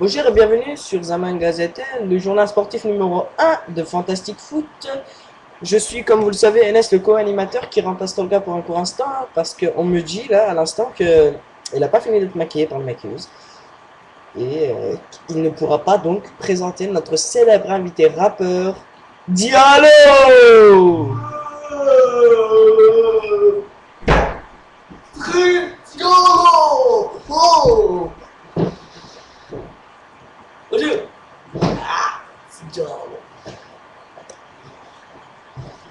Bonjour et bienvenue sur Zaman Gazette, le journal sportif numéro 1 de Fantastic Foot. Je suis, comme vous le savez, Enes, le co-animateur qui remplace Tolga pour un court instant parce qu'on me dit là à l'instant que il n'a pas fini d'être maquillé par le maquilleuse et il ne pourra pas donc présenter notre célèbre invité rappeur Diallo. Cristiano! Oh! Bonjour! C'est Diallo.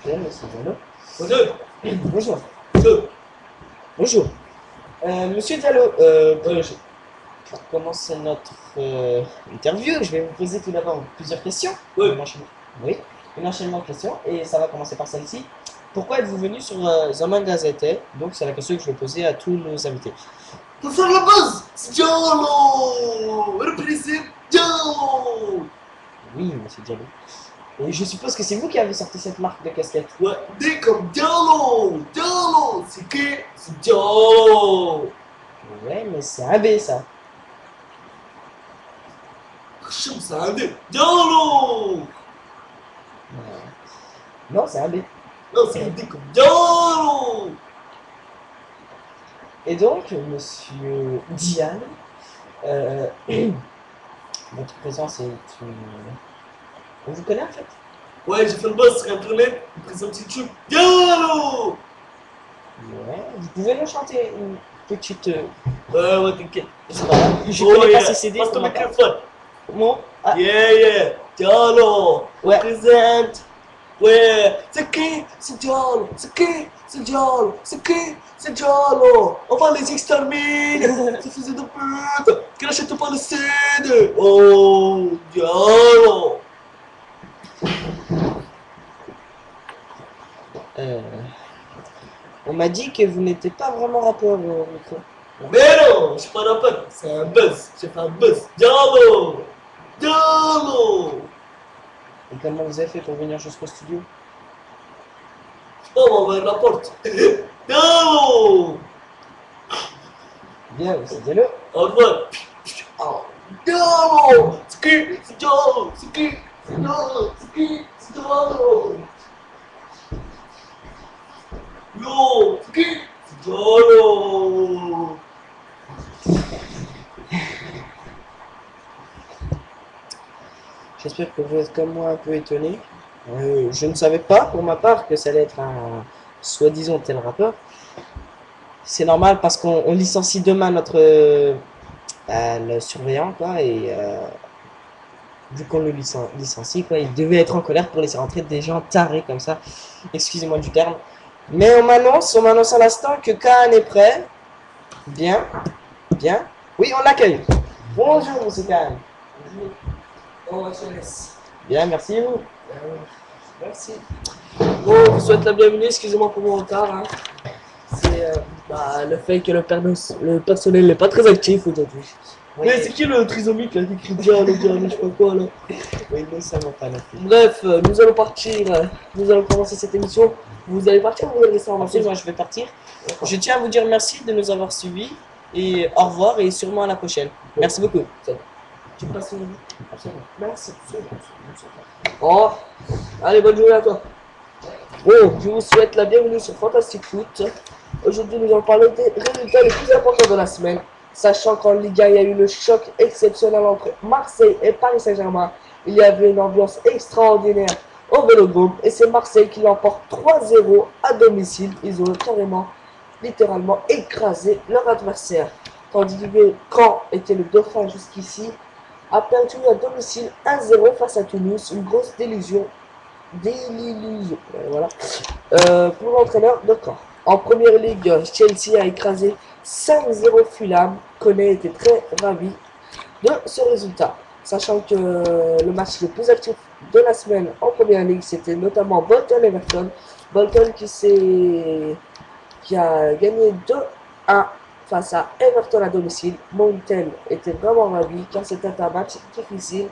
Bien, monsieur Diallo. Bonjour! Bonjour. Bonjour! Bonjour. Monsieur Diallo, pour commencer notre interview, je vais vous poser tout d'abord plusieurs questions. Oui. Oui, un enchaînement de questions et ça va commencer par celle-ci. Pourquoi êtes-vous venu sur Zaman Gazette? Donc c'est la question que je vais poser à tous nos invités. Pour faire la buzz! C'est Diallo! Représente Diallo! Oui, monsieur Diallo. Et je suppose que c'est vous qui avez sorti cette marque de casquette. Ouais, D comme Diallo! Diallo! C'est qui? C'est Diallo! Ouais, mais c'est un B ça. Chum, c'est un D! Diallo! Non, c'est un B. Non, c'est un D comme Diallo! Et donc, monsieur Diane, votre présence est une... On vous connaît en fait? Ouais, j'ai fait le buzz sur internet, il présente YouTube. Diallo! Ouais, vous pouvez nous chanter une petite... Ouais, t'inquiète. C'est pas grave, je Oh, connais pas yeah. ces CD. Passe pour ton ma part. microphone. Bon, ah, Yeah. Diallo. Ouais. Représente. Ouais. C'est qui? C'est Diallo. C'est qui? C'est Diallo. C'est qui? C'est Diallo. On va les exterminer. Ça faisait de pute. Qui n'achète pas le CD. Oh, Diallo. on m'a dit que vous n'étiez pas vraiment rappeur au micro. Mais non, je suis pas rappeur. C'est un buzz. J'ai fait un buzz. Diallo. Diallo. Et comment vous avez fait pour venir jusqu'au studio? Oh, on va ouvrir la porte. Diallo. Bien, c'est Diallo. Au revoir. Oh. Diallo. C'est qui? C'est Diallo. C'est qui? C'est Diallo. C'est qui? C'est Diallo. Yo, c'est qui? C'est Diallo. J'espère que vous êtes comme moi un peu étonné. Je ne savais pas pour ma part que ça allait être un soi-disant tel rappeur. C'est normal parce qu'on licencie demain notre le surveillant quoi et vu qu'on le licencie quoi, il devait être en colère pour laisser rentrer des gens tarés comme ça. Excusez-moi du terme. Mais on m'annonce à l'instant que Khan est prêt. Bien, bien. Oui, on l'accueille. Bonjour, monsieur Khan. Bonjour. Comment vas-tu, Inès? Bien, merci et vous. Merci. Bon, je vous souhaite la bienvenue, excusez-moi pour mon retard. Hein. C'est le fait que le personnel n'est pas très actif aujourd'hui. Oui. Mais c'est qui le trisomique là qui crie Diallo, Diallo, je sais pas quoi là? Oui, nous savons pas non plus. Bref, nous allons partir, nous allons commencer cette émission. Vous allez partir ou vous allez rester en Ensuite, vacances? moi je vais partir. Je tiens à vous dire merci de nous avoir suivis et au revoir et sûrement à la prochaine. Merci beaucoup. Tu passes une Absolument. Merci. Oh, allez, bonne journée à toi. Bon, je vous souhaite la bienvenue sur Fantastic Foot. Aujourd'hui, nous allons parler des résultats les plus importants de la semaine. Sachant qu'en Liga, il y a eu le choc exceptionnel entre Marseille et Paris Saint-Germain. Il y avait une ambiance extraordinaire au Vélodrome et c'est Marseille qui l'emporte 3-0 à domicile. Ils ont carrément, littéralement écrasé leur adversaire. Tandis que Caen était le dauphin jusqu'ici, a perdu à domicile 1-0 face à Toulouse. Une grosse délusion. Voilà. Pour l'entraîneur de Caen. En première ligue, Chelsea a écrasé 5-0 Fulham. Koné était très ravi de ce résultat. Sachant que le match le plus actif de la semaine en première ligue, c'était notamment Bolton-Everton. Bolton qui a gagné 2-1 face à Everton à domicile. Montel était vraiment ravi car c'était un match difficile.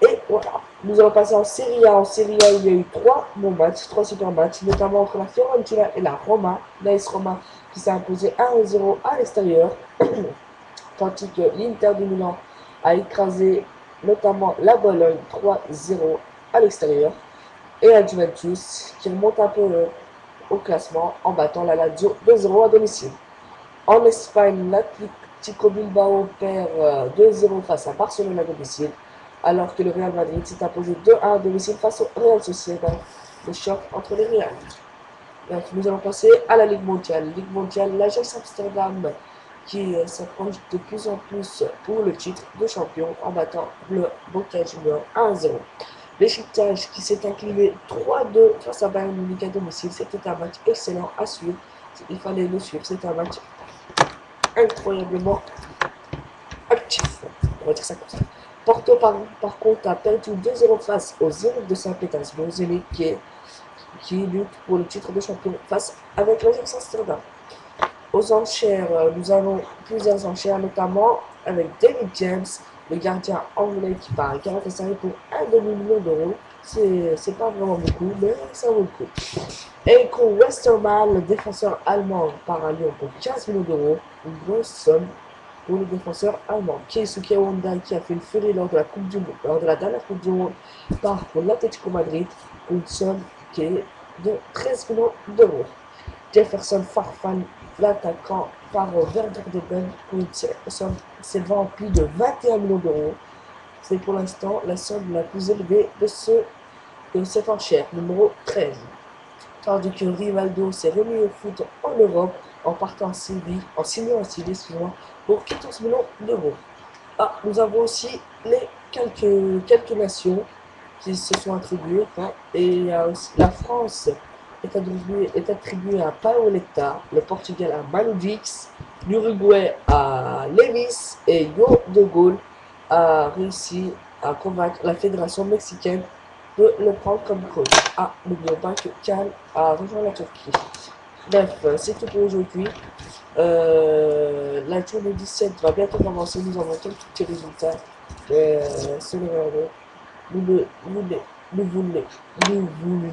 Et voilà, nous allons passer en Serie A. En Serie A, il y a eu 3 bons matchs, 3 super matchs, notamment entre la Fiorentina et la Roma. L'AS Roma qui s'est imposé 1-0 à l'extérieur, tandis que l'Inter de Milan a écrasé notamment la Bologne 3-0 à l'extérieur et la Juventus qui remonte un peu au classement en battant la Lazio 2-0 à domicile. En Espagne, l'Atlético Bilbao perd 2-0 face à Barcelone à domicile, alors que le Real Madrid s'est imposé 2-1 à domicile face au Real Sociedad. Le choc entre les Real. Donc, nous allons passer à la Ligue mondiale. Ligue mondiale, l'Ajax Amsterdam qui s'approche de plus en plus pour le titre de champion en battant le Boca Juniors 1-0. Beşiktaş qui s'est incliné 3-2 face à Bayern Munich à domicile. C'était un match excellent à suivre. Il fallait le suivre. C'était un match incroyablement actif. On va dire ça comme ça. Porto, par contre, a perdu 2-0 face aux Zénith de Saint-Pétersbourg. Zénith qui lutte pour le titre de champion face avec l'Ajax Amsterdam. Aux enchères, nous avons plusieurs enchères, notamment avec David James, le gardien anglais qui part à Galatasaray pour 1 demi-million d'euros. C'est pas vraiment beaucoup, mais ça vaut le coup. Enko Westermann, le défenseur allemand, part à Lyon pour 15 millions d'euros. Une grosse somme pour le défenseur allemand. Keisuke Honda, qui a fait une furie lors de la dernière Coupe du Monde, part pour l'Atlético Madrid pour une somme qui est de 13 millions d'euros. Jefferson Farfan, l'attaquant, part au Werder Bremen pour une somme s'élevant à plus de 21 millions d'euros. C'est pour l'instant la somme la plus élevée de cette enchère, numéro 13. Tandis que Rivaldo s'est remis au foot en Europe en partant en signant à Séville, pour 14 millions d'euros. Ah, nous avons aussi les quelques nations qui se sont attribuées, et la France est attribuée à Paoletta, le Portugal à Manudix, l'Uruguay à Levis et Yo de Gaulle a réussi à convaincre la fédération mexicaine de le prendre comme coach. Ah, n'oublions pas que Cal a rejoint la Turquie. Bref, c'est tout pour aujourd'hui. La journée 17 va bientôt commencer. Nous avons quelques petits résultats. C'est le regardons. Nous vous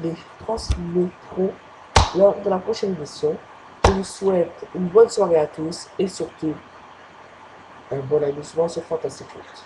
les transmettrons lors de la prochaine émission. Je vous souhaite une bonne soirée à tous et surtout un bon amusement sur Fantasy Foot.